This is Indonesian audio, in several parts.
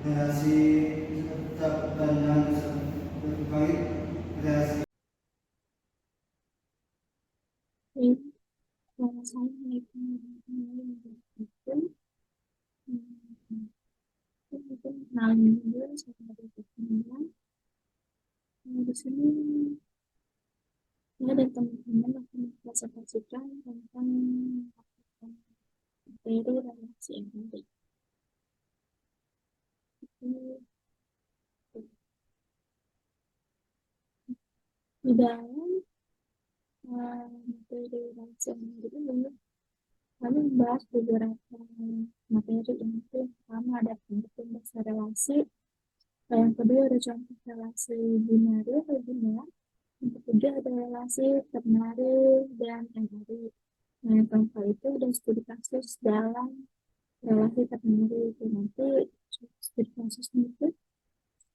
relasi tetap dan terkait relasi. Kalau saya itu itu kenalin dulu sama teman-teman. Di sini saya dan teman-teman akan mempresentasikan tentang materi relasi yang ada. Itu di dalam materi relasi yang ada ini kami membahas beberapa materi ini. Pertama ada pengertian dasar relasi, yang kedua ada contoh relasi binari atau biner, yang ketiga ada relasi ternari dan enari. Nah, yang keempat itu ada studi kasus dalam relasi ternari itu nanti studi kasusnya itu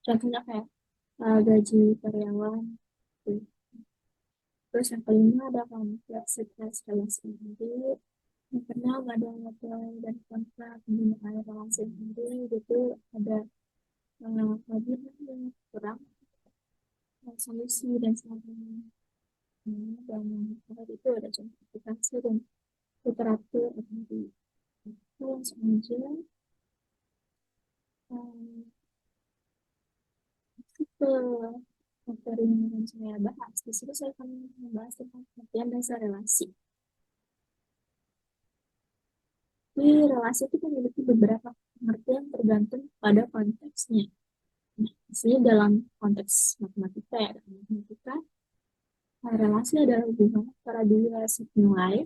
contohnya kayak gaji karyawan gitu. Terus yang kelima ada kompleksitas relasi sendiri. Yang keenam ada model dan kontrak pembinaan relasi sendiri. Itu ada kelebihan yang kurang, solusi dan sebagainya. Dan yang terakhir itu ada simplifikasi dan literatur tadi. Itu langsung aja ke materi yang saya bahas. Di situ saya akan membahas tentang pengertian dasar relasi. Jadi relasi itu memiliki beberapa pengertian tergantung pada konteksnya. Nah, di sini dalam konteks matematika ya, dalam matematika, relasi adalah hubungan antara dua set nilai.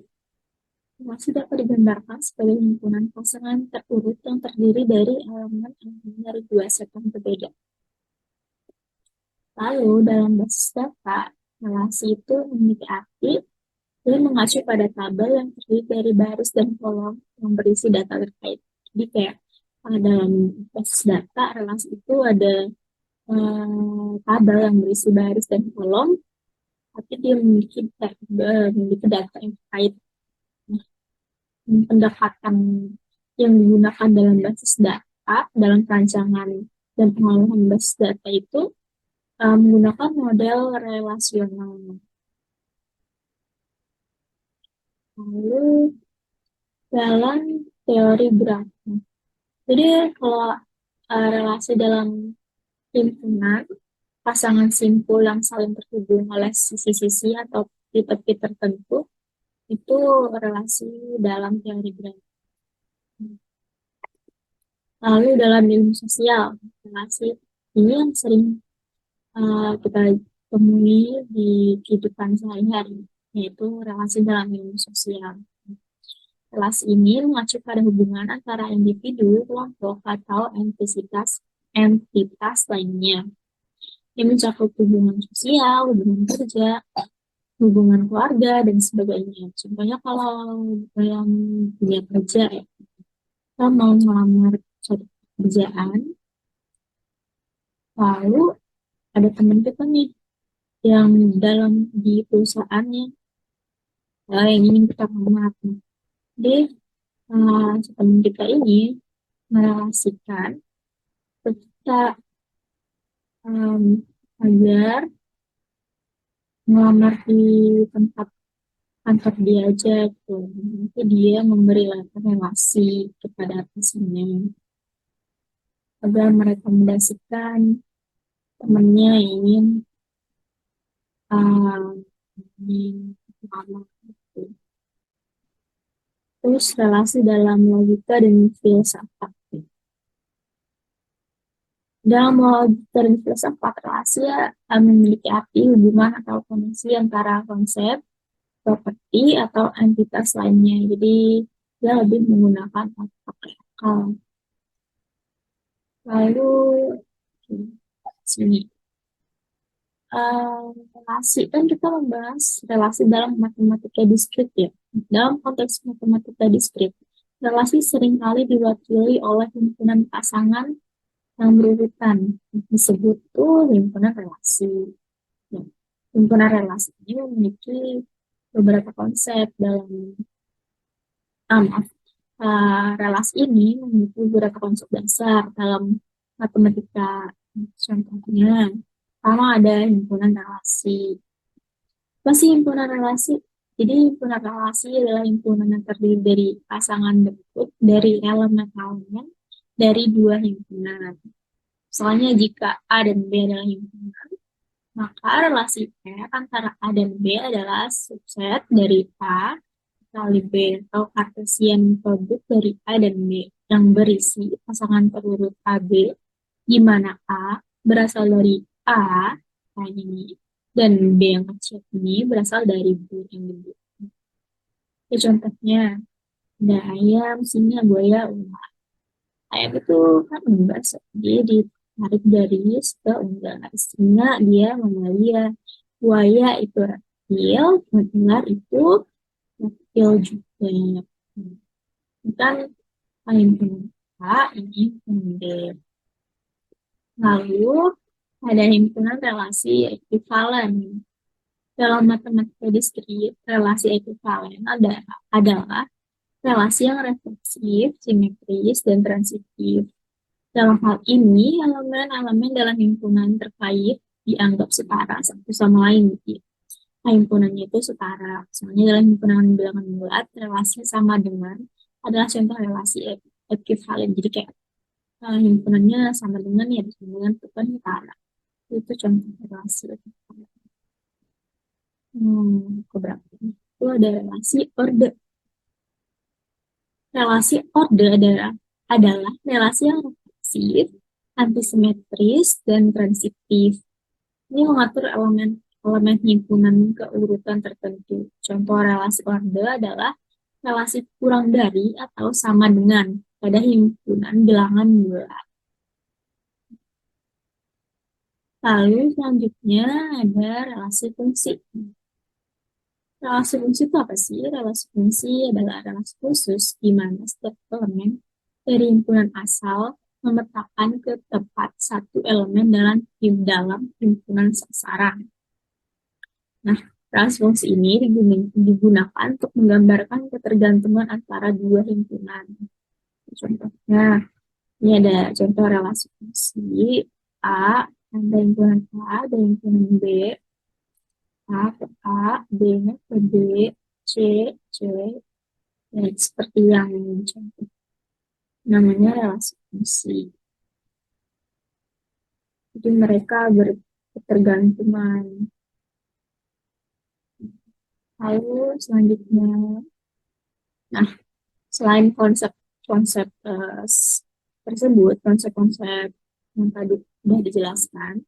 Relasi dapat digambarkan sebagai himpunan pasangan terurut yang terdiri dari elemen-elemen dari dua set yang berbeda. Lalu, dalam basis data, relasi itu memiliki arti dan mengacu pada tabel yang terdiri dari baris dan kolom yang berisi data terkait. Jadi kayak dalam basis data, relasi itu ada tabel yang berisi baris dan kolom, tapi dia memiliki data yang terkait. Nah, pendekatan yang digunakan dalam basis data, dalam perancangan dan pengolahan basis data itu menggunakan model relasional. Lalu dalam teori grafik. Jadi kalau relasi dalam himpunan pasangan simpul yang saling terhubung oleh sisi-sisi atau tepi-tepi tertentu itu relasi dalam teori grafik. Lalu dalam ilmu sosial, relasi ini yang sering kita temui di kehidupan sehari-hari, yaitu relasi dalam ilmu sosial. Relasi ini mengacu pada hubungan antara individu, kelompok, atau entitas lainnya. Yang mencakup hubungan sosial, hubungan kerja, hubungan keluarga, dan sebagainya. Contohnya kalau dalam dunia kerja ya, kita mau melamar pekerjaan, lalu ada teman kita nih yang dalam di perusahaannya yang ingin kita lamar. Jadi teman kita ini merelasikan kita agar melamar di tempat kantor dia aja gitu. Nanti dia memberi relasi kepada atasannya agar merekomendasikan temannya yang ingin melamar gitu. Terus relasi dalam logika dan filsafat. Dalam logika dan filsafat, relasi memiliki arti hubungan atau koneksi antara konsep, properti, atau entitas lainnya. Jadi, dia lebih menggunakan otak akal. Lalu, sini. Relasi, kan kita membahas relasi dalam matematika diskrit ya. Dalam konteks matematika diskrit, relasi seringkali diwakili oleh himpunan pasangan yang berurutan. Disebut tuh himpunan relasi. Ya. Himpunan relasi ini memiliki beberapa konsep dalam relasi ini memiliki beberapa konsep dasar dalam matematika. Contohnya, pertama ada himpunan relasi. Apa sih himpunan relasi? Jadi himpunan relasi adalah himpunan yang terdiri dari pasangan bentuk dari elemen-elemen dari dua himpunan. Soalnya jika A dan B adalah himpunan, maka relasi R antara A dan B adalah subset dari A kali B atau Cartesian produk dari A dan B yang berisi pasangan terurut AB, di mana A berasal dari A, kayak ini, dan B yang kecil ini berasal dari B yang gede. Ya, contohnya, ada ayam, singa, buaya, ular. Ayam itu kan unggas, dia ditarik dari ke unggas. Singa dia mamalia, buaya itu reptil, dan ular itu reptil juga. Bukan himpunan A, ini himpunan B. Lalu ada himpunan relasi ekuivalen. Dalam matematika diskrit, relasi ekuivalen adalah relasi yang refleksif, simetris, dan transitif. Dalam hal ini, elemen-elemen dalam himpunan terkait dianggap setara satu sama lain. Gitu. Nah, himpunannya itu setara. Misalnya dalam himpunan bilangan bulat, relasi sama dengan adalah contoh relasi ekuivalen. Jadi kayak himpunannya sama dengan ya sama dengan itu kan setara. Itu contoh relasi ekuivalen. Keberapa? Itu ada relasi orde. Relasi orde adalah relasi yang refleksif, antisimetris, dan transitif. Ini mengatur elemen himpunan keurutan tertentu. Contoh relasi orde adalah relasi kurang dari atau sama dengan pada himpunan bilangan bulat. Lalu selanjutnya ada relasi fungsi. Relasi fungsi itu apa sih? Relasi fungsi adalah relasi khusus di mana setiap elemen dari himpunan asal memetakan ke tempat satu elemen dalam himpunan sasaran. Nah, relasi fungsi ini digunakan untuk menggambarkan ketergantungan antara dua himpunan. Contohnya, ini ada contoh relasi fungsi A, ada himpunan A, ada himpunan B, A ke A, B ke B, C, C, dan seperti yang ini contoh. Namanya relasi fungsi. Jadi mereka berketergantungan. Lalu selanjutnya, nah selain konsep-konsep tersebut, konsep-konsep yang tadi sudah dijelaskan,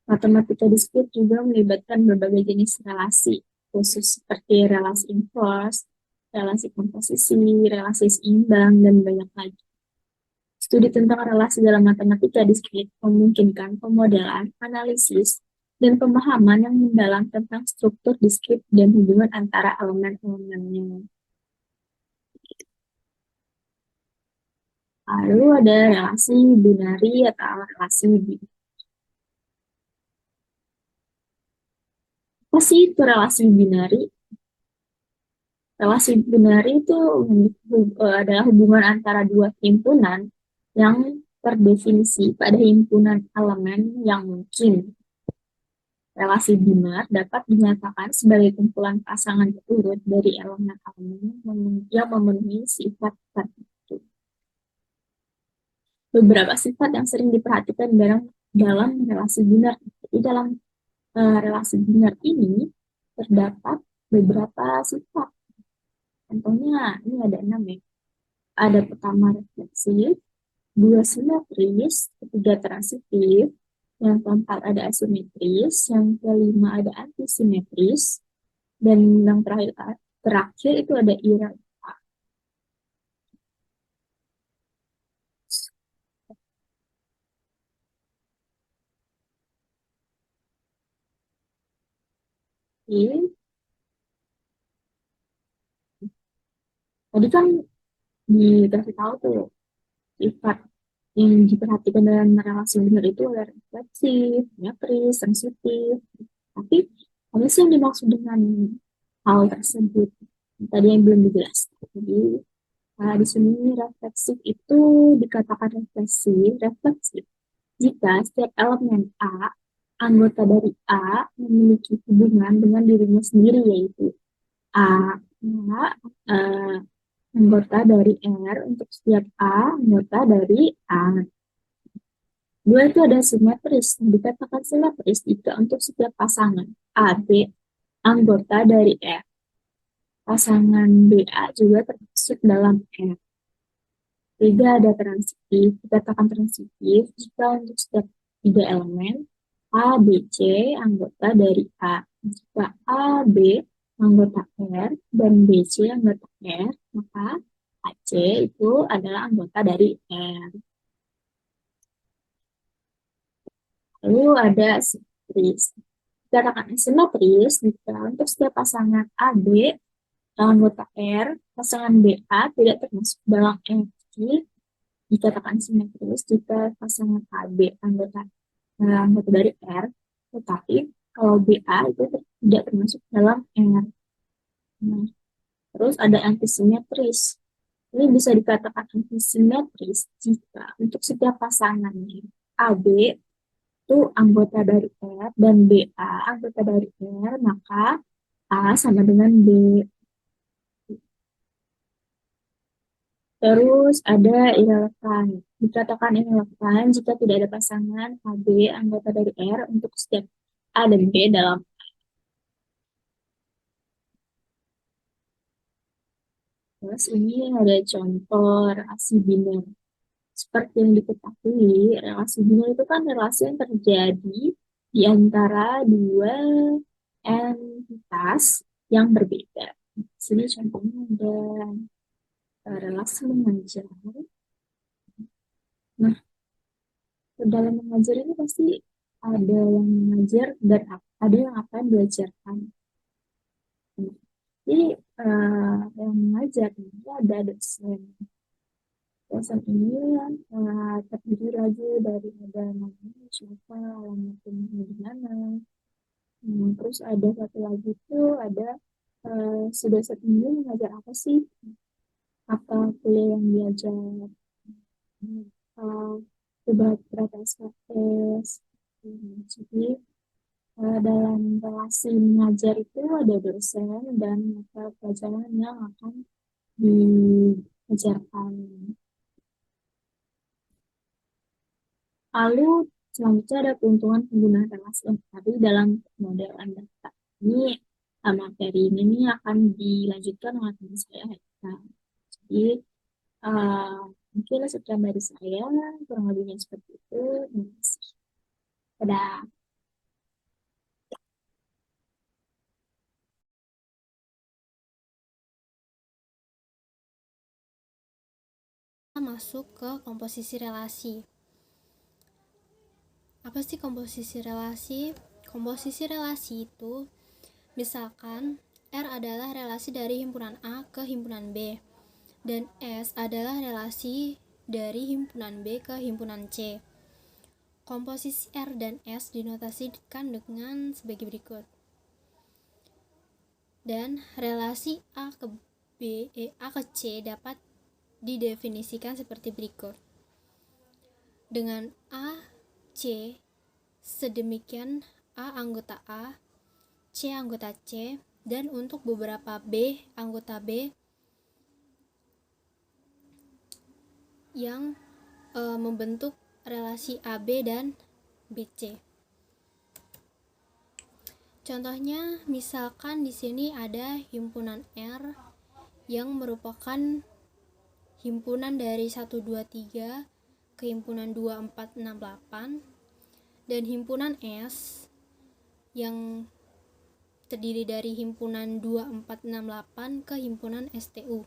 matematika diskrit juga melibatkan berbagai jenis relasi, khusus seperti relasi inverse, relasi komposisi, relasi seimbang, dan banyak lagi. Studi tentang relasi dalam matematika diskrit memungkinkan pemodelan, analisis, dan pemahaman yang mendalam tentang struktur diskrit dan hubungan antara elemen-elemennya. Lalu ada relasi binari atau relasi binari. Apa sih itu relasi binari? Relasi binari itu adalah hubungan antara dua himpunan yang terdefinisi pada himpunan elemen yang mungkin. Relasi binar dapat dinyatakan sebagai kumpulan pasangan urut dari elemen-elemen yang memenuhi sifat tertentu. Beberapa sifat yang sering diperhatikan dalam relasi binar. Di dalam relasi binar ini terdapat beberapa sifat. Contohnya, ini ada 6 ya. Ada pertama refleksif, dua simetris, ketiga transitif, yang keempat ada asimetris, yang kelima ada antisimetris, dan yang terakhir itu ada irregular. Tadi kan dikasih tahu tuh sifat yang diperhatikan dalam relasi benar itu ada refleksif, simetris, sensitif. Tapi apa sih yang dimaksud dengan hal tersebut? Tadi yang belum dijelaskan. Jadi di sini refleksif itu dikatakan refleksif jika setiap elemen A, anggota dari A, memiliki hubungan dengan dirinya sendiri, yaitu A, eh, anggota dari R untuk setiap A, anggota dari A. Dua itu ada simetris. Dikatakan simetris jika untuk setiap pasangan A, B, anggota dari R. Pasangan BA juga termasuk dalam R. Tiga ada transitif. Dikatakan transitif jika untuk setiap tiga elemen A, B, C anggota dari A. Jika A, B anggota R dan B, C anggota R, maka AC itu adalah anggota dari R. Lalu ada simetris. Dikatakan asimetris jika untuk setiap pasangan AB anggota R, pasangan BA tidak termasuk dalam MC. Dikatakan simetris jika pasangan AB anggota dari R, tetapi kalau BA itu tidak termasuk dalam R. Nah, terus ada antisimetris. Ini bisa dikatakan antisimetris jika untuk setiap pasangannya AB itu anggota dari R dan BA anggota dari R, maka A sama dengan B. Terus ada irrelevan. Dikatakan irrelevan jika tidak ada pasangan AB anggota dari R untuk setiap A dan B dalam. Terus ini ada contoh relasi biner. Seperti yang diketahui, relasi biner itu kan relasi yang terjadi di antara dua entitas yang berbeda. Di sini contohnya ada relasi mengajar. Nah, dalam mengajar ini pasti ada yang mengajar dan ada yang akan diajarkan. Jadi yang mengajar ini ada dosen. Dosen ini terdiri lagi dari ada namanya siapa, alamatnya di mana. Terus ada satu lagi tuh ada si dosen ini mengajar apa sih? Apa kuliah yang diajar? Berapa SKS? Jadi dalam relasi mengajar itu ada dosen dan mata pelajaran yang akan diajarkan. Lalu selanjutnya ada keuntungan penggunaan relasi empati dalam modelan data. Ini materi ini nih akan dilanjutkan oleh teman saya, Heka. Jadi mungkin sekian dari saya, kurang lebihnya seperti itu. Terima kasih. Dadah. Masuk ke komposisi relasi. Apa sih komposisi relasi? Komposisi relasi itu misalkan R adalah relasi dari himpunan A ke himpunan B dan S adalah relasi dari himpunan B ke himpunan C. Komposisi R dan S dinotasikan dengan sebagai berikut. Dan relasi A ke A ke C dapat didefinisikan seperti berikut. Dengan A, C, sedemikian A anggota A, C anggota C, dan untuk beberapa B anggota B yang membentuk relasi AB dan BC. Contohnya, misalkan di sini ada himpunan R yang merupakan himpunan dari 1, 2, 3 ke himpunan 2, 4, 6, 8 dan himpunan S yang terdiri dari himpunan 2, 4, 6, 8 ke himpunan STU.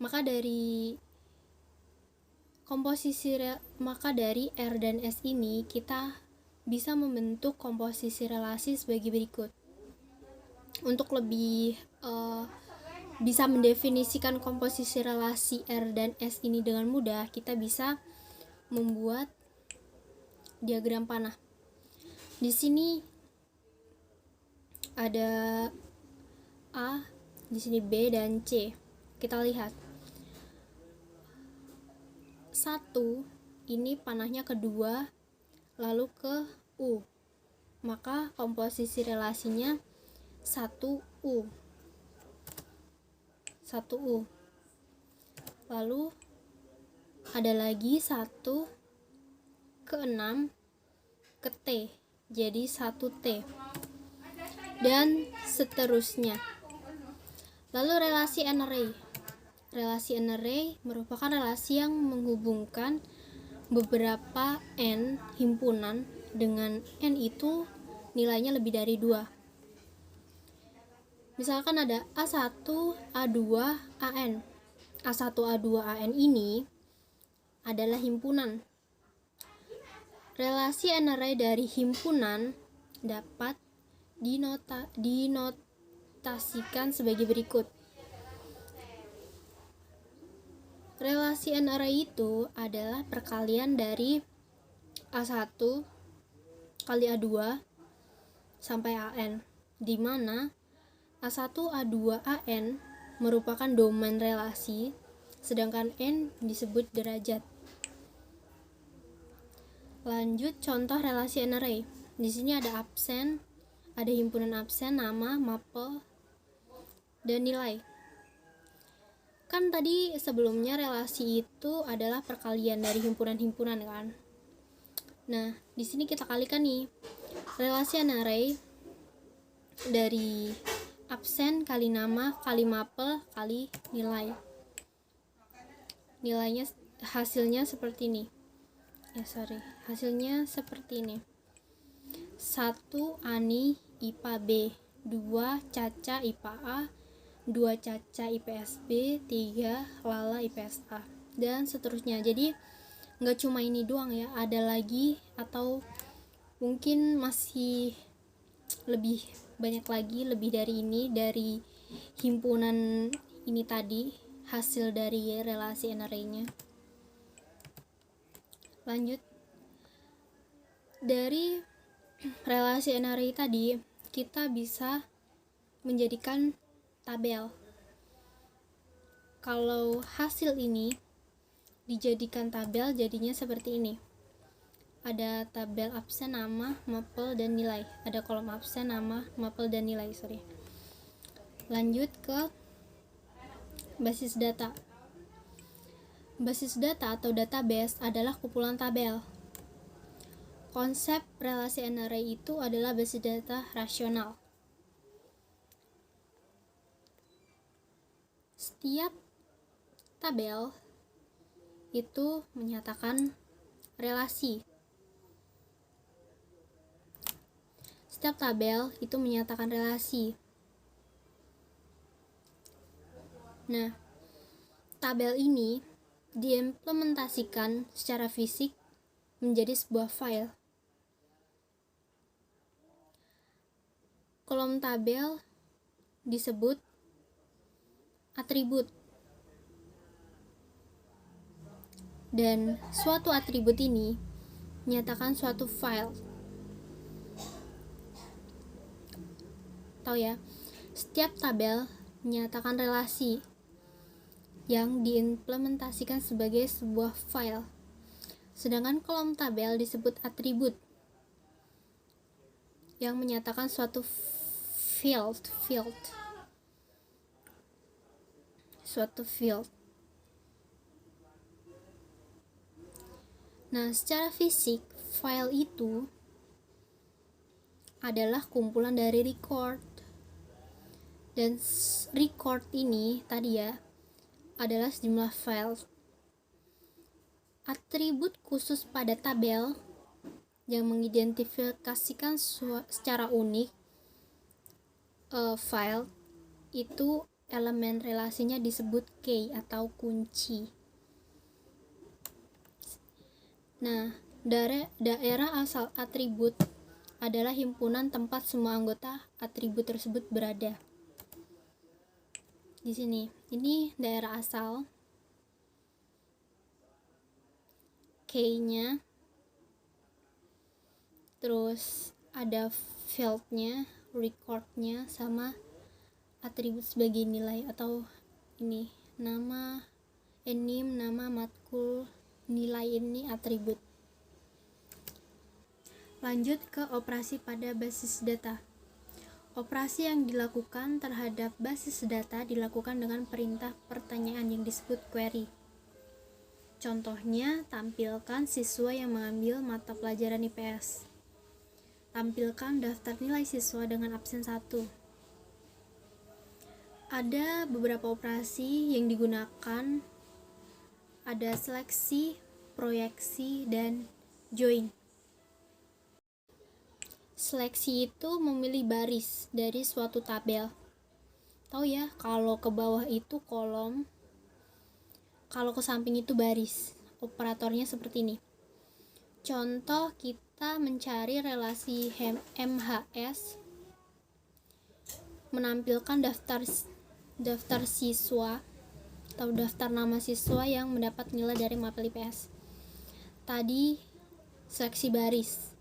Maka dari R dan S ini kita bisa membentuk komposisi relasi sebagai berikut. Untuk lebih bisa mendefinisikan komposisi relasi R dan S ini dengan mudah, kita bisa membuat diagram panah. Di sini ada A, di sini B dan C. Kita lihat. 1 ini panahnya kedua lalu ke U, maka komposisi relasinya 1U. Lalu ada lagi 1 ke 6 ke T, jadi 1T, dan seterusnya. Lalu relasi n-array. Relasi n-array merupakan relasi yang menghubungkan beberapa n himpunan dengan n itu nilainya lebih dari 2. Misalkan ada A1, A2, AN. A1, A2, AN ini adalah himpunan. Relasi n-array dari himpunan dapat dinotasikan sebagai berikut. Relasi n-array itu adalah perkalian dari A1 kali A2 sampai AN, di mana A1, A2, AN merupakan domain relasi, sedangkan N disebut derajat. Lanjut contoh relasi n-array. Di sini ada absen, ada himpunan absen, nama, mapel, dan nilai. Kan tadi sebelumnya relasi itu adalah perkalian dari himpunan-himpunan kan. Nah, di sini kita kalikan nih. Relasi n-array dari absen kali nama kali mapel kali nilai. Nilainya hasilnya seperti ini. Hasilnya seperti ini. 1 Ani IPA B, 2 Caca IPA A, 2 Caca IPS B, 3 Lala IPS A, dan seterusnya. Jadi nggak cuma ini doang ya, ada lagi atau mungkin masih lebih banyak lagi, lebih dari ini, dari himpunan ini tadi, hasil dari relasi n-array-nya. Lanjut, dari relasi n-array tadi kita bisa menjadikan tabel. Kalau hasil ini dijadikan tabel, jadinya seperti ini. Ada tabel absen, nama, mapel, dan nilai. Ada kolom absen, nama, mapel, dan nilai. Lanjut ke basis data. Basis data atau database adalah kumpulan tabel. Konsep relasi n-array itu adalah basis data rasional. Setiap tabel itu menyatakan relasi. Setiap tabel itu menyatakan relasi. Nah, tabel ini diimplementasikan secara fisik menjadi sebuah file. Kolom tabel disebut atribut. Dan suatu atribut ini menyatakan suatu file. Tahu ya, setiap tabel menyatakan relasi yang diimplementasikan sebagai sebuah file. Sedangkan kolom tabel disebut atribut yang menyatakan suatu field. Nah, secara fisik, file itu adalah kumpulan dari record. Dan record ini tadi ya adalah sejumlah file. Atribut khusus pada tabel yang mengidentifikasikan secara unik file itu, elemen relasinya disebut key atau kunci. Nah, daerah asal atribut adalah himpunan tempat semua anggota atribut tersebut berada. Di sini, ini daerah asal, key-nya, terus ada field-nya, record-nya, sama atribut sebagai nilai atau ini nama, enim, nama, matkul, nilai ini atribut. Lanjut ke operasi pada basis data. Operasi yang dilakukan terhadap basis data dilakukan dengan perintah pertanyaan yang disebut query. Contohnya, tampilkan siswa yang mengambil mata pelajaran IPS. Tampilkan daftar nilai siswa dengan absen 1. Ada beberapa operasi yang digunakan, ada seleksi, proyeksi, dan join. Seleksi itu memilih baris dari suatu tabel. Tahu ya, kalau ke bawah itu kolom, kalau ke samping itu baris. Operatornya seperti ini. Contoh, kita mencari relasi MHS, menampilkan daftar siswa atau daftar nama siswa yang mendapat nilai dari mapel IPS. Tadi seleksi baris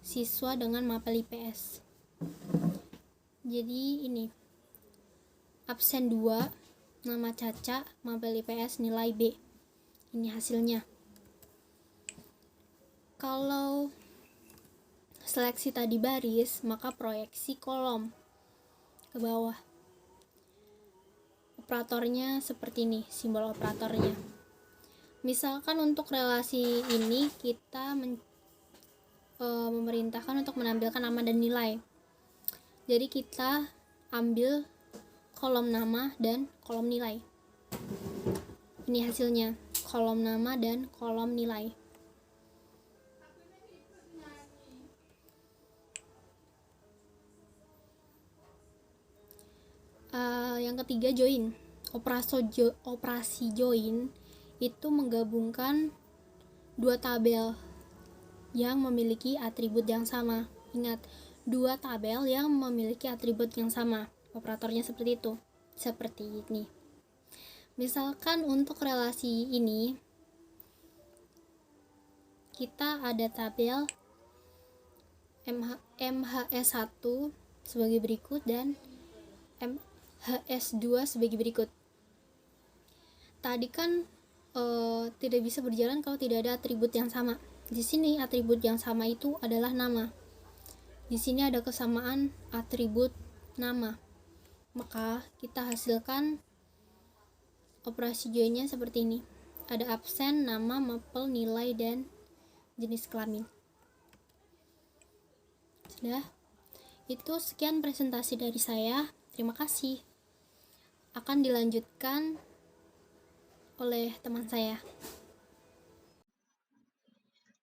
siswa dengan mapel IPS. Jadi ini absen 2, nama Caca, mapel IPS, nilai B. Ini hasilnya. Kalau seleksi tadi baris, maka proyeksi kolom ke bawah. Operatornya seperti ini, simbol operatornya. Misalkan untuk relasi ini kita memerintahkan untuk menampilkan nama dan nilai. Jadi kita ambil kolom nama dan kolom nilai. Ini hasilnya, kolom nama dan kolom nilai. Yang ketiga, join. Operasi join itu menggabungkan dua tabel yang memiliki atribut yang sama. Ingat, dua tabel yang memiliki atribut yang sama. Operatornya seperti itu. Seperti ini. Misalkan untuk relasi ini, kita ada tabel MHS1 sebagai berikut dan MHS2 sebagai berikut. Tadi kan tidak bisa berjalan kalau tidak ada atribut yang sama. Di sini atribut yang sama itu adalah nama. Di sini ada kesamaan atribut nama. Maka kita hasilkan operasi joinnya seperti ini. Ada absen, nama, mapel, nilai, dan jenis kelamin. Sudah. Itu sekian presentasi dari saya. Terima kasih. Akan dilanjutkan oleh teman saya.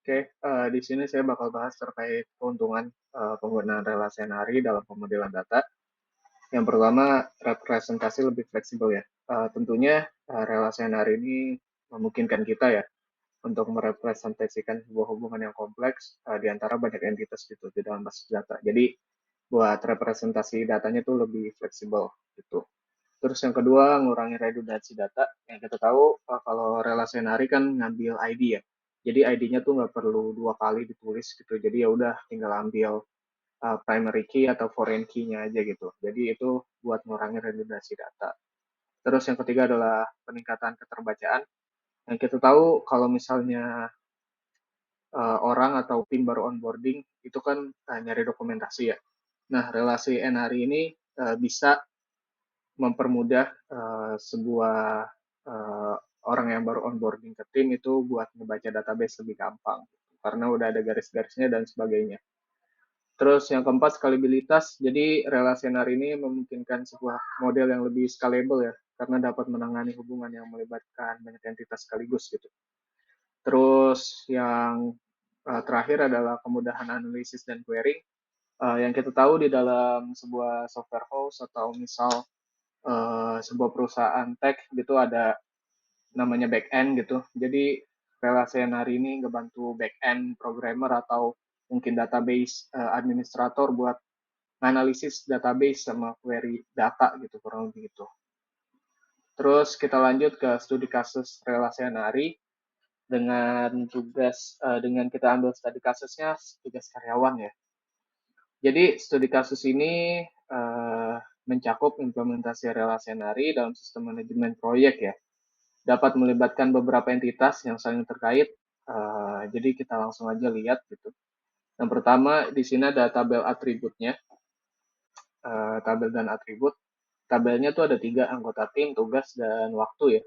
Oke, di sini saya bakal bahas terkait keuntungan penggunaan relasi NRI dalam pemodelan data. Yang pertama, representasi lebih fleksibel ya. Tentunya relasi NRI ini memungkinkan kita ya untuk merepresentasikan sebuah hubungan yang kompleks di antara banyak entitas gitu di dalam basis data. Jadi buat representasi datanya tuh lebih fleksibel gitu. Terus yang kedua, ngurangi redundansi data. Yang kita tahu kalau relasi NRI kan ngambil ID ya. Jadi ID-nya tuh nggak perlu 2 kali ditulis gitu. Jadi ya udah tinggal ambil primary key atau foreign key-nya aja gitu. Jadi itu buat ngurangi redundansi data. Terus yang ketiga adalah peningkatan keterbacaan. Yang kita tahu kalau misalnya orang atau tim baru onboarding itu kan nyari dokumentasi ya. Nah, relasi NRI ini bisa mempermudah sebuah orang yang baru onboarding ke tim itu buat ngebaca database lebih gampang karena udah ada garis-garisnya dan sebagainya. Terus yang keempat, scalabilitas. Jadi relasi NRI ini memungkinkan sebuah model yang lebih scalable ya, karena dapat menangani hubungan yang melibatkan banyak entitas sekaligus gitu. Terus yang terakhir adalah kemudahan analisis dan query. Yang kita tahu di dalam sebuah software house atau misal sebuah perusahaan tech gitu ada namanya back-end gitu. Jadi relasi NRI ini ngebantu back-end programmer atau mungkin database administrator buat analisis database sama query data gitu kurang lebih gitu. Terus kita lanjut ke studi kasus relasi NRI dengan tugas dengan kita ambil studi kasusnya tugas karyawan ya. Jadi studi kasus ini mencakup implementasi relasi NRI dalam sistem manajemen proyek ya. dapat melibatkan beberapa entitas yang saling terkait. Jadi kita langsung aja lihat gitu. Yang pertama di sini ada tabel atributnya, tabel dan atribut. Tabelnya tuh ada 3, anggota tim, tugas, dan waktu ya.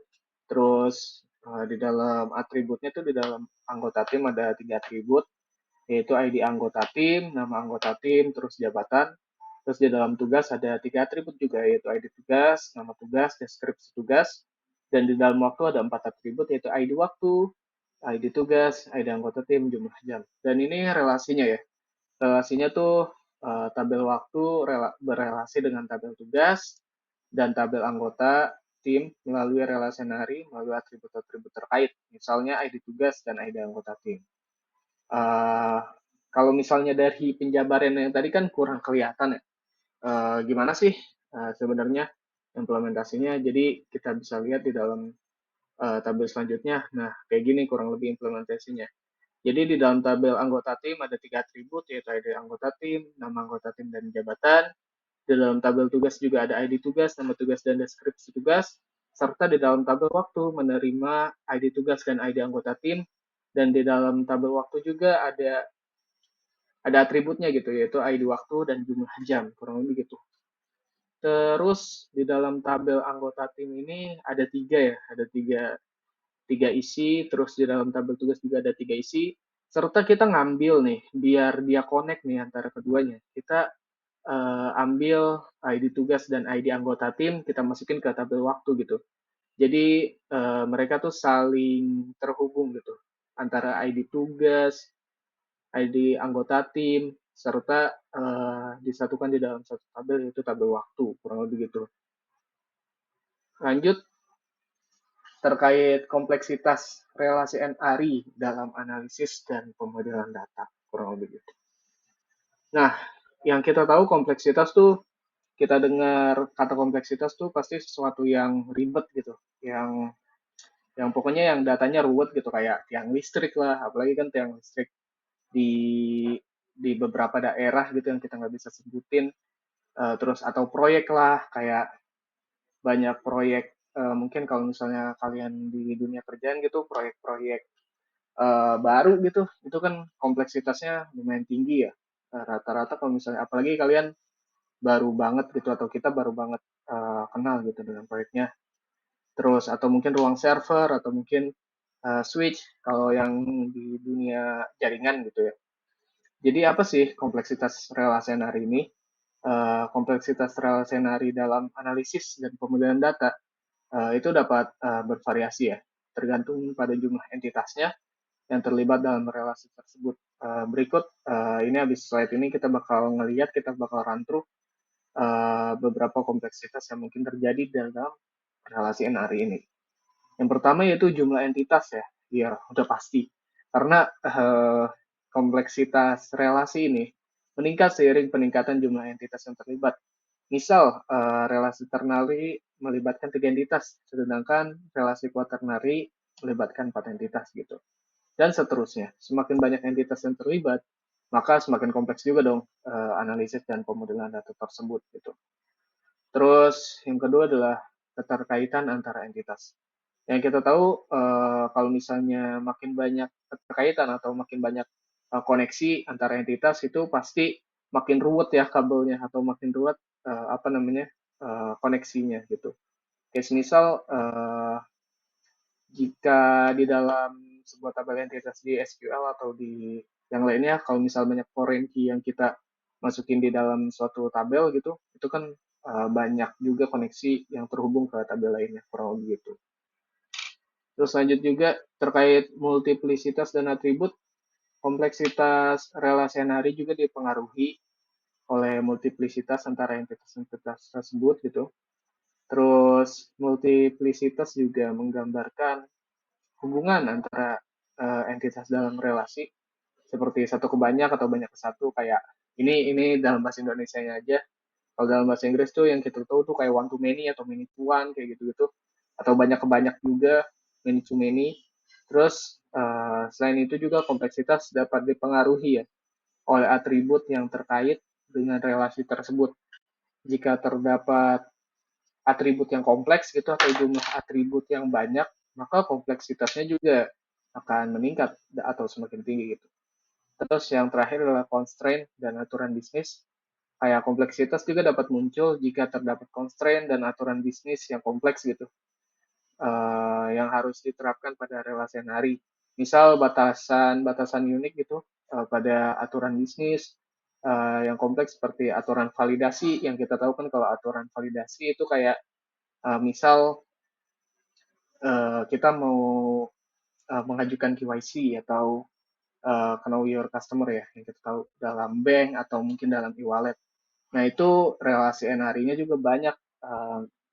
Terus di dalam atributnya tuh di dalam anggota tim ada 3 atribut, yaitu ID anggota tim, nama anggota tim, terus jabatan. Terus di dalam tugas ada 3 atribut juga, yaitu ID tugas, nama tugas, deskripsi tugas. Dan di dalam waktu ada 4 atribut, yaitu ID waktu, ID tugas, ID anggota tim, jumlah jam. Dan ini relasinya ya. Relasinya tuh tabel waktu berelasi dengan tabel tugas dan tabel anggota tim melalui relasi nari melalui atribut-atribut terkait, misalnya ID tugas dan ID anggota tim. Kalau misalnya dari penjabaran yang tadi kan kurang kelihatan ya. Gimana sih sebenarnya implementasinya? Jadi kita bisa lihat di dalam tabel selanjutnya. Nah, kayak gini kurang lebih implementasinya. Jadi di dalam tabel anggota tim ada 3 atribut, yaitu ID anggota tim, nama anggota tim, dan jabatan. Di dalam tabel tugas juga ada ID tugas, nama tugas, dan deskripsi tugas. Serta di dalam tabel waktu menerima ID tugas dan ID anggota tim. Dan di dalam tabel waktu juga ada atributnya gitu, yaitu ID waktu dan jumlah jam, kurang lebih gitu. Terus di dalam tabel anggota tim ini ada 3 ya, ada 3 isi, terus di dalam tabel tugas juga ada 3 isi, serta kita ngambil nih, biar dia connect nih antara keduanya. Kita ambil ID tugas dan ID anggota tim, kita masukin ke tabel waktu gitu. Jadi mereka tuh saling terhubung gitu, antara ID tugas, ID anggota tim, serta disatukan di dalam satu tabel, yaitu tabel waktu, kurang lebih gitu. Lanjut, terkait kompleksitas relasi NRI dalam analisis dan pemodelan data, kurang lebih gitu. Nah, yang kita tahu kompleksitas tuh, kita dengar kata kompleksitas tuh pasti sesuatu yang ribet gitu, yang pokoknya yang datanya ruwet gitu, kayak tiang listrik lah, apalagi kan tiang listrik di beberapa daerah gitu yang kita nggak bisa sebutin, terus atau proyek lah, kayak banyak proyek, mungkin kalau misalnya kalian di dunia kerjaan gitu, proyek-proyek baru gitu, itu kan kompleksitasnya lumayan tinggi ya. Rata-rata kalau misalnya, apalagi kalian baru banget gitu, atau kita baru banget kenal gitu dengan proyeknya. Terus, atau mungkin ruang server, atau mungkin switch, kalau yang di dunia jaringan gitu ya. Jadi apa sih kompleksitas relasi hari ini? Kompleksitas relasi hari dalam analisis dan pemodelan data itu dapat bervariasi ya, tergantung pada jumlah entitasnya yang terlibat dalam relasi tersebut. Berikut ini habis slide ini kita bakal ngelihat, kita bakal run through beberapa kompleksitas yang mungkin terjadi dalam relasi NRI ini. Yang pertama yaitu jumlah entitas ya, ya udah pasti. Karena kompleksitas relasi ini meningkat seiring peningkatan jumlah entitas yang terlibat. Misal, relasi ternary melibatkan 3 entitas, sedangkan relasi quaternary melibatkan 4 entitas gitu. Dan seterusnya. Semakin banyak entitas yang terlibat, maka semakin kompleks juga dong analisis dan pemodelan data tersebut gitu. Terus yang kedua adalah keterkaitan antara entitas. Yang kita tahu kalau misalnya makin banyak keterkaitan atau makin banyak koneksi antara entitas, itu pasti makin ruwet ya kabelnya, atau makin ruwet koneksinya gitu. Kayak misal jika di dalam sebuah tabel entitas di SQL atau di yang lainnya, kalau misal banyak foreign key yang kita masukin di dalam suatu tabel gitu, itu kan banyak juga koneksi yang terhubung ke tabel lainnya, kurang lebih gitu. Terus lanjut juga terkait multiplisitas dan atribut, kompleksitas relasi NRI juga dipengaruhi oleh multiplisitas antara entitas-entitas tersebut gitu. Terus multiplisitas juga menggambarkan hubungan antara entitas dalam relasi, seperti satu ke banyak atau banyak ke satu, kayak ini dalam bahasa Indonesianya aja. Kalau dalam bahasa Inggris tuh yang kita tahu tuh kayak one to many atau many to one, kayak gitu-gitu. Atau banyak ke banyak juga, many to many. Terus selain itu juga kompleksitas dapat dipengaruhi ya oleh atribut yang terkait dengan relasi tersebut. Jika terdapat atribut yang kompleks gitu, atau jumlah atribut yang banyak, maka kompleksitasnya juga akan meningkat atau semakin tinggi gitu. Terus yang terakhir adalah constraint dan aturan bisnis. Kayak kompleksitas juga dapat muncul jika terdapat constraint dan aturan bisnis yang kompleks gitu, yang harus diterapkan pada relasi hari. Misal batasan-batasan unik gitu pada aturan bisnis yang kompleks seperti aturan validasi, yang kita tahu kan kalau aturan validasi itu kayak misal kita mau mengajukan KYC atau know your customer ya, yang kita tahu dalam bank atau mungkin dalam e-wallet. Nah, itu relasi NRI-nya juga banyak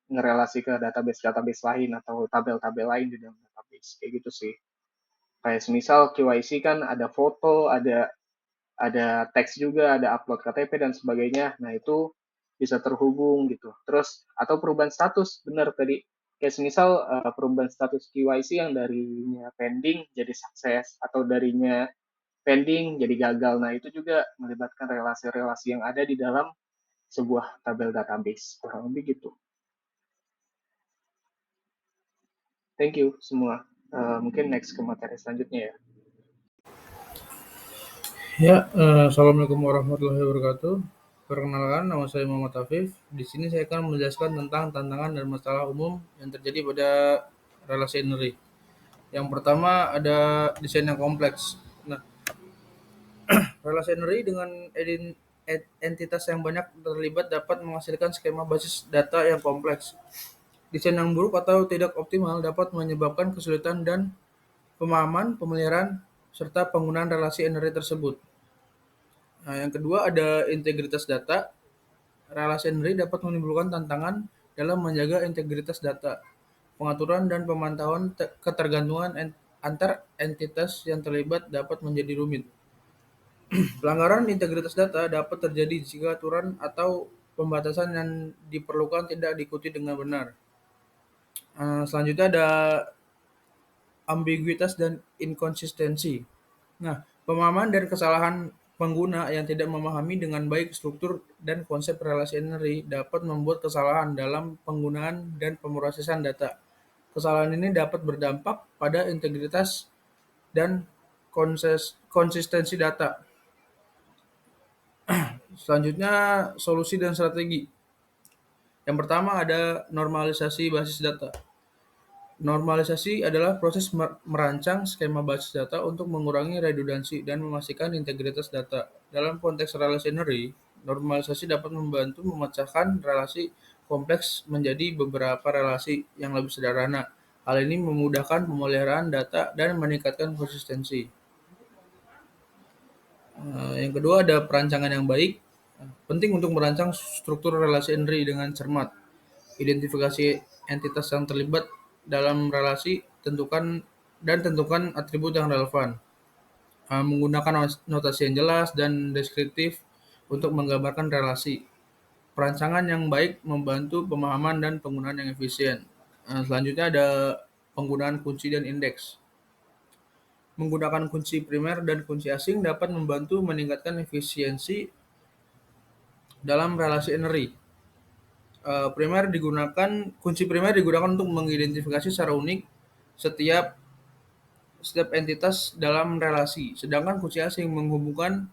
ngerelasi ke database-database lain atau tabel-tabel lain di dalam database. Kayak gitu sih. Kayak semisal KYC kan ada foto, ada teks juga, ada upload KTP dan sebagainya. Nah, itu bisa terhubung gitu. Terus atau perubahan status, benar tadi. Kayak semisal perubahan status KYC yang darinya pending jadi sukses atau darinya pending jadi gagal. Nah, itu juga melibatkan relasi-relasi yang ada di dalam sebuah tabel database. Kurang lebih gitu. Thank you semua. Mungkin next ke materi selanjutnya ya. Ya, Assalamualaikum warahmatullahi wabarakatuh. Perkenalkan, nama saya Muhammad Afif. Di sini saya akan menjelaskan tentang tantangan dan masalah umum yang terjadi pada relasi NRI. Yang pertama ada desain yang kompleks. Nah, relasi NRI dengan entitas yang banyak terlibat dapat menghasilkan skema basis data yang kompleks. Desain yang buruk atau tidak optimal dapat menyebabkan kesulitan dan pemahaman, pemeliharaan, serta penggunaan relasi NRI tersebut. Nah, yang kedua ada integritas data. Relasi NRI dapat menimbulkan tantangan dalam menjaga integritas data, pengaturan dan pemantauan ketergantungan antar entitas yang terlibat dapat menjadi rumit. Pelanggaran integritas data dapat terjadi jika aturan atau pembatasan yang diperlukan tidak diikuti dengan benar. Selanjutnya ada ambiguitas dan inkonsistensi. Nah, pemahaman dan kesalahan pengguna yang tidak memahami dengan baik struktur dan konsep relasi NRI dapat membuat kesalahan dalam penggunaan dan pemrosesan data. Kesalahan ini dapat berdampak pada integritas dan konsistensi data. Selanjutnya, solusi dan strategi. Yang pertama ada normalisasi basis data. Normalisasi adalah proses merancang skema basis data untuk mengurangi redundansi dan memastikan integritas data. Dalam konteks relasi NRI, normalisasi dapat membantu memecahkan relasi kompleks menjadi beberapa relasi yang lebih sederhana. Hal ini memudahkan pemeliharaan data dan meningkatkan konsistensi. Yang kedua ada perancangan yang baik. Penting untuk merancang struktur relasi NRI dengan cermat. Identifikasi entitas yang terlibat dalam relasi, tentukan atribut yang relevan. Menggunakan notasi yang jelas dan deskriptif untuk menggambarkan relasi. Perancangan yang baik membantu pemahaman dan penggunaan yang efisien. Selanjutnya ada penggunaan kunci dan indeks. Menggunakan kunci primer dan kunci asing dapat membantu meningkatkan efisiensi dalam relasi NRI. Kunci primer digunakan untuk mengidentifikasi secara unik setiap entitas dalam relasi, sedangkan kunci asing menghubungkan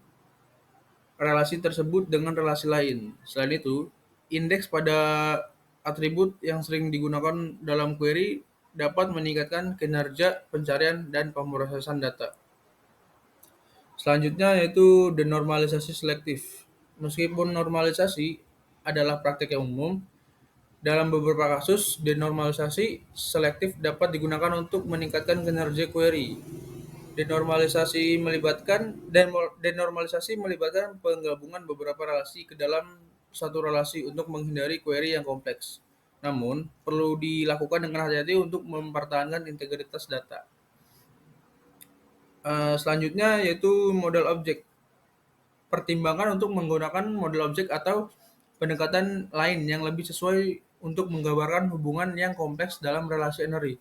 relasi tersebut dengan relasi lain. Selain itu, indeks pada atribut yang sering digunakan dalam query dapat meningkatkan kinerja pencarian dan pemrosesan data. Selanjutnya yaitu denormalisasi selektif. Meskipun normalisasi adalah praktik yang umum, dalam beberapa kasus, denormalisasi selektif dapat digunakan untuk meningkatkan kinerja query. Denormalisasi melibatkan penggabungan beberapa relasi ke dalam satu relasi untuk menghindari query yang kompleks. Namun, perlu dilakukan dengan hati-hati untuk mempertahankan integritas data. Selanjutnya yaitu model objek. Pertimbangan untuk menggunakan model objek atau pendekatan lain yang lebih sesuai untuk menggambarkan hubungan yang kompleks dalam relasi NRI.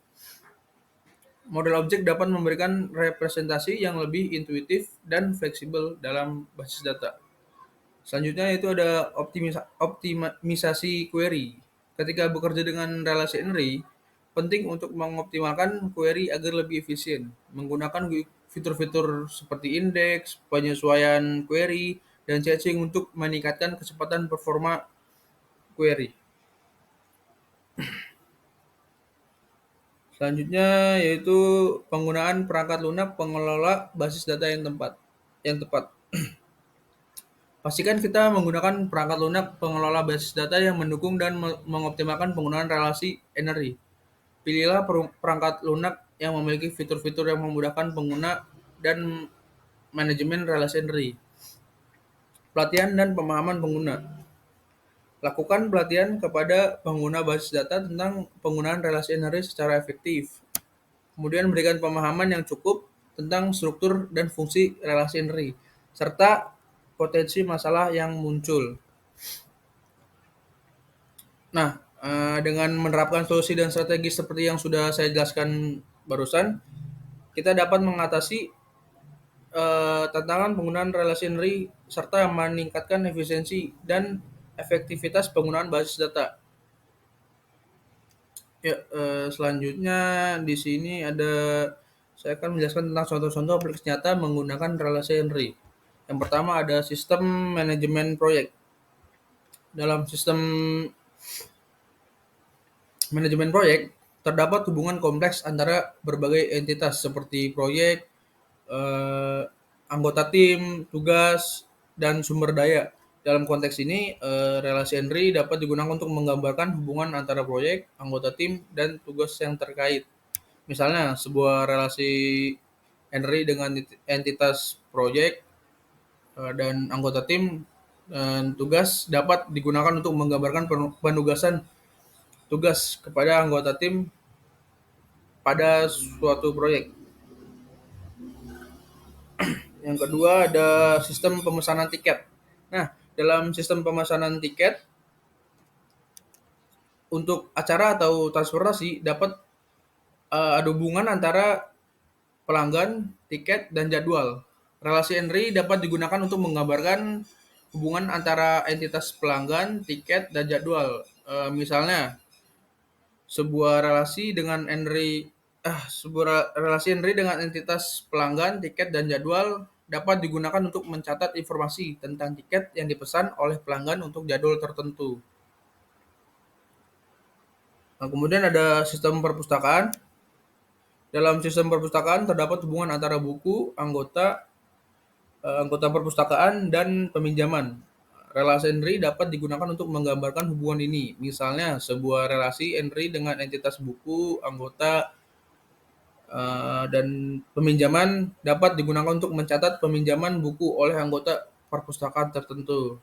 Model objek dapat memberikan representasi yang lebih intuitif dan fleksibel dalam basis data. Selanjutnya itu ada optimisasi query. Ketika bekerja dengan relasi NRI, penting untuk mengoptimalkan query agar lebih efisien. Menggunakan fitur-fitur seperti indeks, penyesuaian query, dan caching untuk meningkatkan kecepatan performa query. Selanjutnya yaitu penggunaan perangkat lunak pengelola basis data yang tepat. Pastikan kita menggunakan perangkat lunak pengelola basis data yang mendukung dan mengoptimalkan penggunaan relasi N-ary. Pilihlah perangkat lunak yang memiliki fitur-fitur yang memudahkan pengguna dan manajemen relasi N-ary. Pelatihan dan pemahaman pengguna. Lakukan pelatihan kepada pengguna basis data tentang penggunaan relasi N-ary secara efektif. Kemudian berikan pemahaman yang cukup tentang struktur dan fungsi relasi N-ary, serta potensi masalah yang muncul. Nah, dengan menerapkan solusi dan strategi seperti yang sudah saya jelaskan barusan, kita dapat mengatasi tantangan penggunaan relasi N-ary serta meningkatkan efisiensi dan efektivitas penggunaan basis data. Ya, selanjutnya di sini saya akan menjelaskan tentang contoh-contoh aplikasi nyata menggunakan relasi N-ary. Yang pertama ada sistem manajemen proyek. Dalam sistem manajemen proyek, terdapat hubungan kompleks antara berbagai entitas seperti proyek, anggota tim, tugas, dan sumber daya. Dalam konteks ini, relasi N-ary dapat digunakan untuk menggambarkan hubungan antara proyek, anggota tim, dan tugas yang terkait. Misalnya, sebuah relasi N-ary dengan entitas proyek dan anggota tim dan tugas dapat digunakan untuk menggambarkan penugasan tugas kepada anggota tim pada suatu proyek. Yang kedua ada sistem pemesanan tiket. Nah, dalam sistem pemesanan tiket untuk acara atau transportasi dapat ada hubungan antara pelanggan, tiket, dan jadwal. Relasi N-ary dapat digunakan untuk menggambarkan hubungan antara entitas pelanggan, tiket, dan jadwal. Misalnya, sebuah relasi N-ary dengan entitas pelanggan, tiket, dan jadwal dapat digunakan untuk mencatat informasi tentang tiket yang dipesan oleh pelanggan untuk jadwal tertentu. Nah, kemudian ada sistem perpustakaan. Dalam sistem perpustakaan terdapat hubungan antara buku, anggota perpustakaan, dan peminjaman. Relasi N-ary dapat digunakan untuk menggambarkan hubungan ini. Misalnya, sebuah relasi N-ary dengan entitas buku, anggota, dan peminjaman dapat digunakan untuk mencatat peminjaman buku oleh anggota perpustakaan tertentu.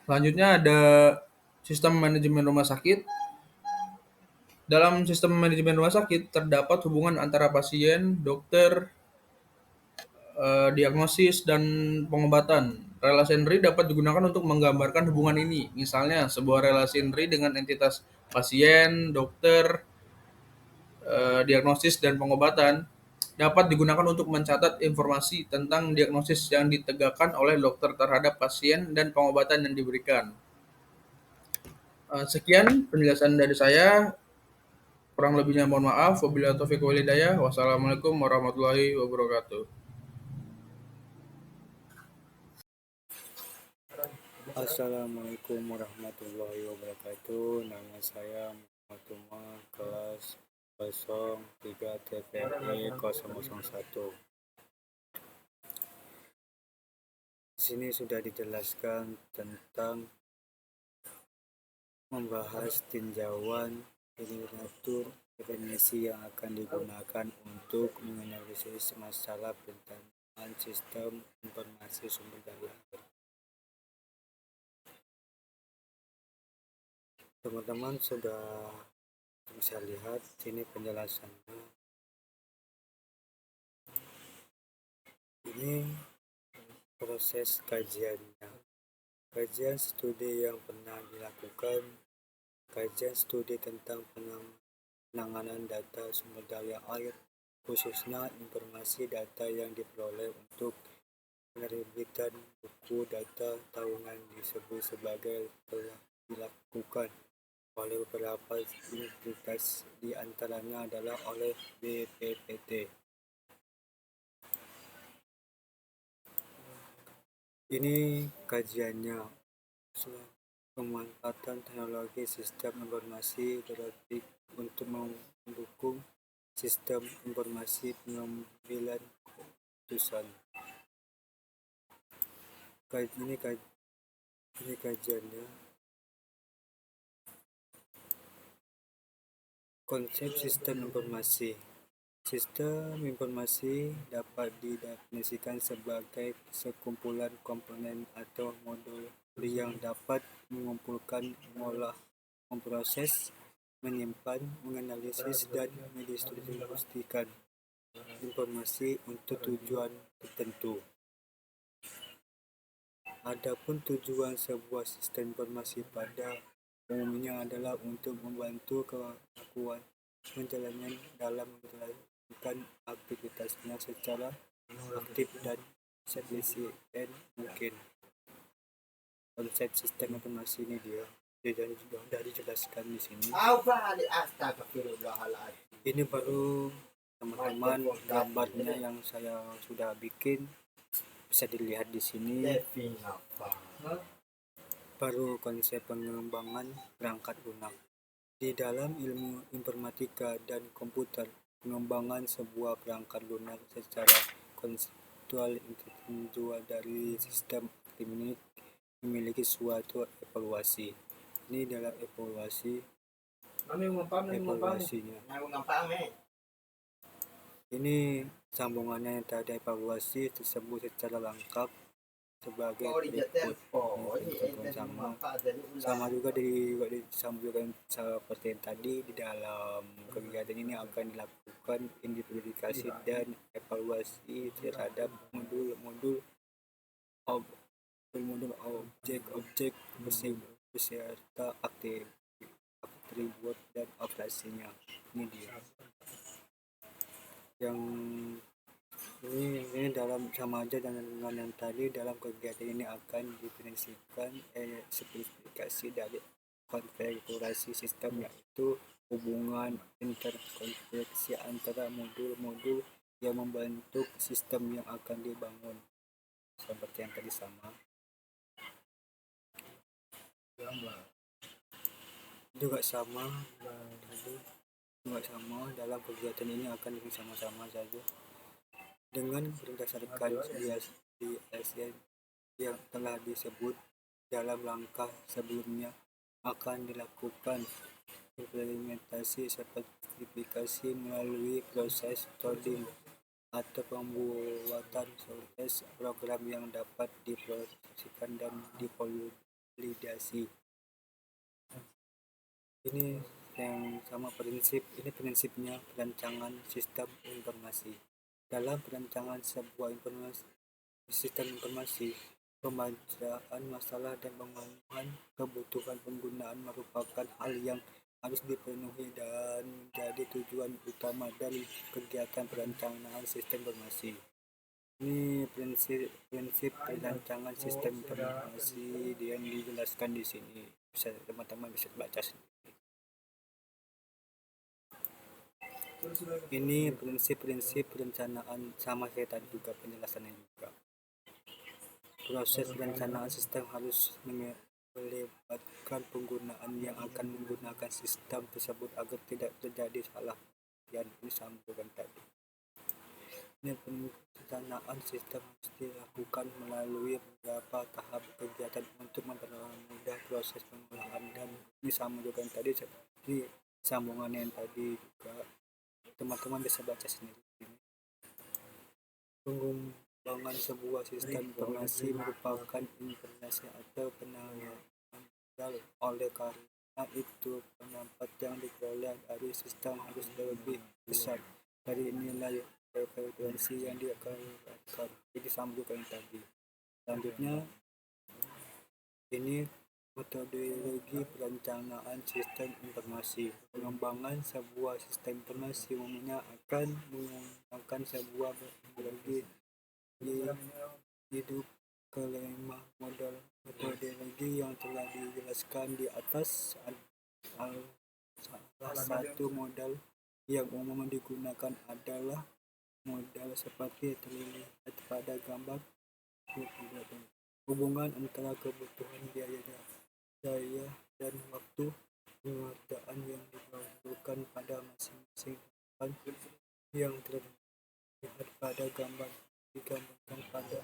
Selanjutnya ada sistem manajemen rumah sakit. Dalam sistem manajemen rumah sakit terdapat hubungan antara pasien, dokter, diagnosis, dan pengobatan. Relasi N-ary dapat digunakan untuk menggambarkan hubungan ini. Misalnya, sebuah relasi N-ary dengan entitas pasien, dokter, diagnosis, dan pengobatan dapat digunakan untuk mencatat informasi tentang diagnosis yang ditegakkan oleh dokter terhadap pasien dan pengobatan yang diberikan. Sekian penjelasan dari saya. Kurang lebihnya mohon maaf. Wabillahi taufiq wal hidayah. Wassalamualaikum warahmatullahi wabarakatuh. Assalamualaikum warahmatullahi wabarakatuh. Nama saya Muhammad Umar, kelas 03 TPMI 001. Di sini sudah dijelaskan tentang membahas tinjauan literatur definisi yang akan digunakan untuk menganalisis masalah pentangan sistem informasi sumber daya. Teman-teman sudah bisa lihat sini penjelasannya. Ini proses kajiannya. Kajian studi yang pernah dilakukan, kajian studi tentang penanganan data sumber daya air, khususnya informasi data yang diperoleh untuk penerbitan buku data tahunan disebut sebagai telah dilakukan. oleh beberapa universitas, di antaranya adalah oleh BPPT. Ini kajiannya. Pemanfaatan teknologi sistem informasi berarti untuk mendukung sistem informasi pengambilan keputusan. Ini kajiannya. Konsep sistem informasi. Sistem informasi dapat didefinisikan sebagai sekumpulan komponen atau modul yang dapat mengumpulkan, mengolah, memproses, menyimpan, menganalisis, dan mendistribusikan informasi untuk tujuan tertentu. Adapun tujuan sebuah sistem informasi pada umumnya adalah untuk membantu kelakuan menjalankan dalam menjalankan aktivitasnya secara aktif dan seefisien mungkin. Konsep sistem informasi ini dia sudah dijelaskan di sini. Ini baru teman-teman gambarnya yang saya sudah bikin, bisa dilihat di sini. Baru konsep pengembangan perangkat lunak. Di dalam ilmu informatika dan komputer, pengembangan sebuah perangkat lunak secara konseptual individu dari sistem ini memiliki suatu evaluasi. Ini adalah evaluasinya. Ini sambungannya yang tadi evaluasi tersebut secara lengkap sebagai berikut. Sama juga disambungkan seperti yang tadi. Di dalam kegiatan ini akan dilakukan identifikasi dan evaluasi terhadap modul-modul objek beserta atribut dan operasinya. Ini dia. Yang ini dalam sama aja dengan yang tadi. Dalam kegiatan ini akan definisikan spesifikasi dari konfigurasi sistem, yaitu hubungan interkoneksi antara modul-modul yang membentuk sistem yang akan dibangun. Seperti yang tadi sama. Juga sama dalam kegiatan ini akan bersama-sama saja dengan berdasarkan di yang telah disebut dalam langkah sebelumnya. Akan dilakukan implementasi spesifikasi melalui proses coding atau pembuatan software program yang dapat diprosesikan dan divalidasi. Ini yang sama prinsipnya perancangan sistem informasi. Dalam perancangan sebuah sistem informasi, pembacaan masalah dan pengembangan kebutuhan penggunaan merupakan hal yang harus dipenuhi dan menjadi tujuan utama dari kegiatan perancangan sistem informasi. Ini prinsip perancangan sistem informasi yang dijelaskan di sini. Teman-teman bisa baca sendiri. Ini prinsip perencanaan, sama saya tadi juga penjelasannya juga. Proses perencanaan sistem harus melibatkan penggunaan yang akan menggunakan sistem tersebut agar tidak terjadi salah yang disambungkan tadi. Ini perencanaan sistem harus dilakukan melalui beberapa tahap kegiatan untuk mempermudah proses pengolahan, dan ini sama juga yang tadi seperti sambungannya yang tadi juga. Teman-teman bisa baca sendiri. Pengembangan sebuah sistem informasi merupakan informasi atau penanganan oleh karena itu pendapat yang diperoleh dari sistem harus lebih besar dari nilai frekuensi yang dikeluarkan. Jadi sambungkan tadi. Selanjutnya ini metodologi perencanaan sistem informasi. Pengembangan sebuah sistem informasi umumnya akan menggunakan sebuah metodologi hidup kelima metodologi yang telah dijelaskan di atas Salah satu modal yang umum digunakan adalah modal seperti terlihat pada gambar 22. Hubungan antara kebutuhan biaya dan waktu pengerjaan yang diperlukan pada masing-masing tahapan yang terlihat pada gambar digambarkan pada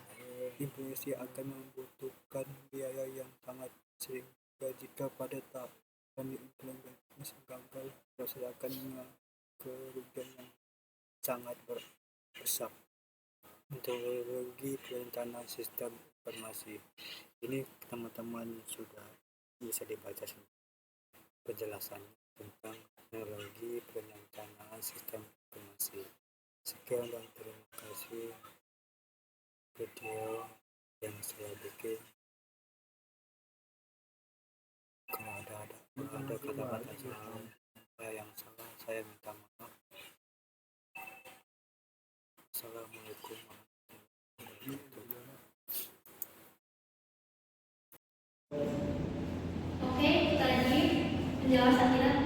implementasi akan membutuhkan biaya yang sangat sehingga jika pada tahapan implementasi gagal, proses akan mengalami kerugian yang sangat besar. Metodologi perencanaan sistem informasi ini teman-teman sudah bisa dibaca penjelasan tentang teknologi perencanaan sistem informasi. Sekian dan terima kasih video yang saya bikin. Kalau ada kata-kata yang salah, saya minta maaf. Assalamualaikum warahmatullahi wabarakatuh. Oke, itu tadi penjelasan kita